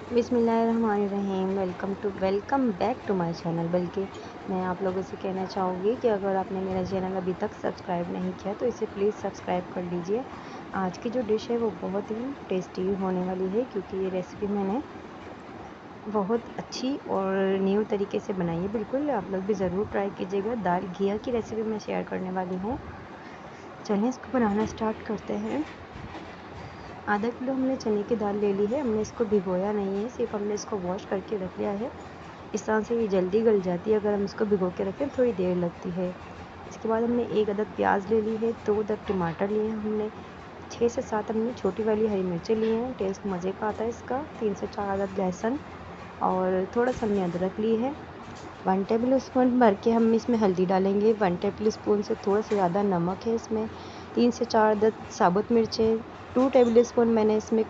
बिस्मिल्लाहिर्रहमानिर्रहीम। Welcome back to my channel. बल्कि मैं आप लोगों से कहना चाहूँगी कि अगर आपने मेरा चैनल अभी तक सब्सक्राइब नहीं किया तो इसे प्लीज़ सब्सक्राइब कर लीजिए। आज की जो डिश है वो बहुत ही टेस्टी होने वाली है, क्योंकि ये रेसिपी मैंने बहुत अच्छी और न्यू तरीके से बनाई है। बिल्कुल आप लोग भी ज़रूर ट्राई कीजिएगा। दाल घिया की रेसिपी मैं शेयर करने वाली हूँ। चलिए इसको बनाना स्टार्ट करते हैं। आधा किलो हमने चने की दाल ले ली है। हमने इसको भिगोया नहीं है, सिर्फ हमने इसको वॉश करके रख लिया है। इस तरह से ये जल्दी गल जाती है। अगर हम इसको भिगो के रखें थोड़ी देर लगती है। इसके बाद हमने एक अदद प्याज ले ली है, 2 अदद टमाटर लिए हैं हमने, 6 से 7 हमने छोटी वाली हरी मिर्चें ली हैं, टेस्ट मज़े का आता है इसका। 3 से 4 अदद लहसुन और थोड़ा सा हमने अदरक ली है। 1 टेबल स्पून भर के हम इसमें हल्दी डालेंगे। 1 टेबल स्पून से थोड़ा सा ज़्यादा नमक है इसमें। 3 से 4 अदद साबुत मिर्चें। 2 टेबल स्पून मैंने इसमें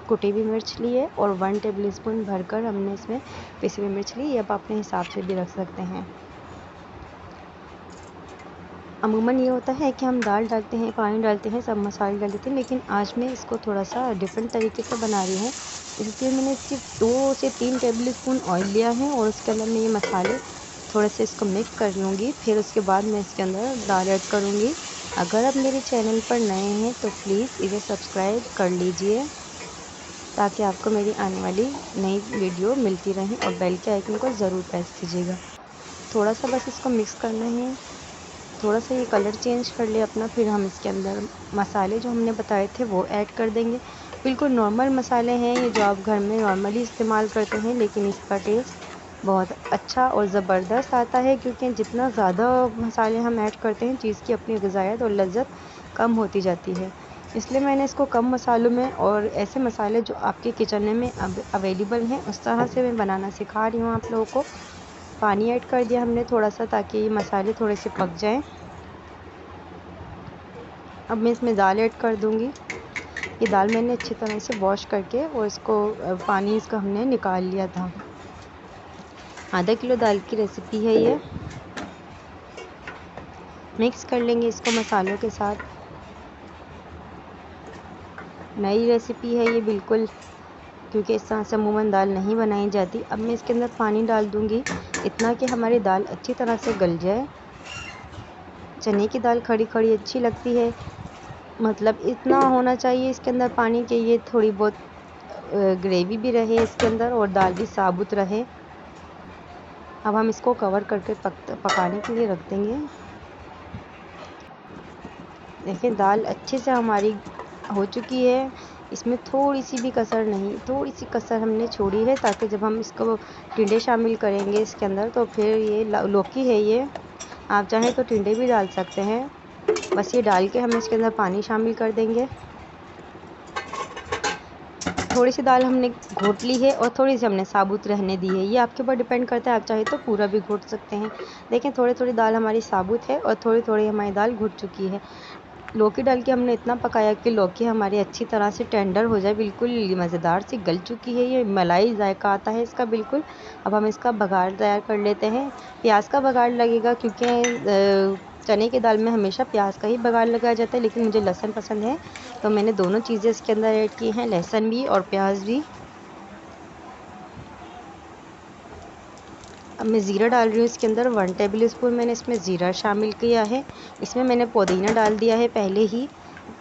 कुटी हुई मिर्च ली है और 1 टेबल स्पून भरकर हमने इसमें पिसी हुई मिर्च ली। ये आप अपने हिसाब से भी रख सकते हैं। अमूमन ये होता है कि हम दाल डालते हैं, पानी डालते हैं, सब मसाले डाल देते हैं, लेकिन आज मैं इसको थोड़ा सा डिफरेंट तरीके से बना रही हूँ। इसलिए मैंने सिर्फ 2 से 3 टेबल स्पून ऑयल लिया है और उसके अंदर मैं ये मसाले थोड़े से इसको मिक्स कर लूँगी। फिर उसके बाद मैं इसके अंदर दाल ऐड करूँगी। अगर आप मेरे चैनल पर नए हैं तो प्लीज़ इसे सब्सक्राइब कर लीजिए, ताकि आपको मेरी आने वाली नई वीडियो मिलती रहे, और बेल के आइकन को ज़रूर प्रेस कीजिएगा। थोड़ा सा बस इसको मिक्स करना है, थोड़ा सा ये कलर चेंज कर ले अपना। फिर हम इसके अंदर मसाले जो हमने बताए थे वो ऐड कर देंगे। बिल्कुल नॉर्मल मसाले हैं ये, जो आप घर में नॉर्मली इस्तेमाल करते हैं, लेकिन इसका टेस्ट बहुत अच्छा और ज़बरदस्त आता है, क्योंकि जितना ज़्यादा मसाले हम ऐड करते हैं चीज़ की अपनी ग़िज़ायत और लज़्ज़त कम होती जाती है। इसलिए मैंने इसको कम मसालों में और ऐसे मसाले जो आपके किचन में अवेलेबल हैं उस तरह से मैं बनाना सिखा रही हूँ आप लोगों को। पानी ऐड कर दिया हमने थोड़ा सा, ताकि ये मसाले थोड़े से पक जाएं। अब मैं इसमें दाल ऐड कर दूंगी। ये दाल मैंने अच्छी तरह से वॉश करके और इसको पानी इसका हमने निकाल लिया था। आधा किलो दाल की रेसिपी है ये। मिक्स कर लेंगे इसको मसालों के साथ। नई रेसिपी है ये बिल्कुल, क्योंकि इस तरह से अमूमन दाल नहीं बनाई जाती। अब मैं इसके अंदर पानी डाल दूंगी, इतना कि हमारी दाल अच्छी तरह से गल जाए। चने की दाल खड़ी खड़ी अच्छी लगती है, मतलब इतना होना चाहिए इसके अंदर पानी कि ये थोड़ी बहुत ग्रेवी भी रहे इसके अंदर और दाल भी साबुत रहे। अब हम इसको कवर करके पकाने के लिए रख देंगे। देखिए दाल अच्छे से हमारी हो चुकी है, इसमें थोड़ी सी भी कसर नहीं, थोड़ी सी कसर हमने छोड़ी है, ताकि जब हम इसको टिंडे शामिल करेंगे इसके अंदर तो फिर ये लौकी है ये, आप चाहें तो टिंडे भी डाल सकते हैं। बस ये डाल के हम इसके अंदर पानी शामिल कर देंगे। थोड़ी सी दाल हमने घोट ली है और थोड़ी सी हमने साबुत रहने दी है, ये आपके ऊपर डिपेंड करता है, आप चाहे तो पूरा भी घोट सकते हैं। देखें थोड़ी थोड़ी दाल हमारी साबुत है और थोड़ी थोड़ी हमारी दाल घुट चुकी है। लौकी डाल के हमने इतना पकाया कि लौकी हमारी अच्छी तरह से टेंडर हो जाए, बिल्कुल मज़ेदार सी गल चुकी है, ये मलाई जायका आता है इसका बिल्कुल। अब हम इसका बघार तैयार कर लेते हैं। प्याज का बघार लगेगा, क्योंकि चने की दाल में हमेशा प्याज का ही बघार लगाया जाता है, लेकिन मुझे लहसुन पसंद है तो मैंने दोनों चीज़ें इसके अंदर ऐड की हैं, लहसुन भी और प्याज भी। अब मैं ज़ीरा डाल रही हूँ इसके अंदर। 1 टेबल स्पून मैंने इसमें ज़ीरा शामिल किया है। इसमें मैंने पुदीना डाल दिया है पहले ही।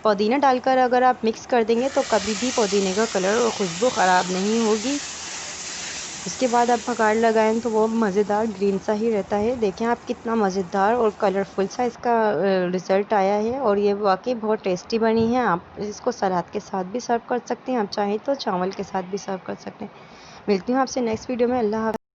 पुदीना डालकर अगर आप मिक्स कर देंगे तो कभी भी पुदीने का कलर और खुशबू ख़राब नहीं होगी। उसके बाद आप बघार लगाएं तो वो मज़ेदार ग्रीन सा ही रहता है। देखें आप कितना मज़ेदार और कलरफुल सा इसका रिज़ल्ट आया है, और ये वाकई बहुत टेस्टी बनी है। आप इसको सलाद के साथ भी सर्व कर सकते हैं, आप चाहें तो चावल के साथ भी सर्व कर सकते हैं। मिलती हूँ आपसे नेक्स्ट वीडियो में। अल्लाह हाफ़िज़।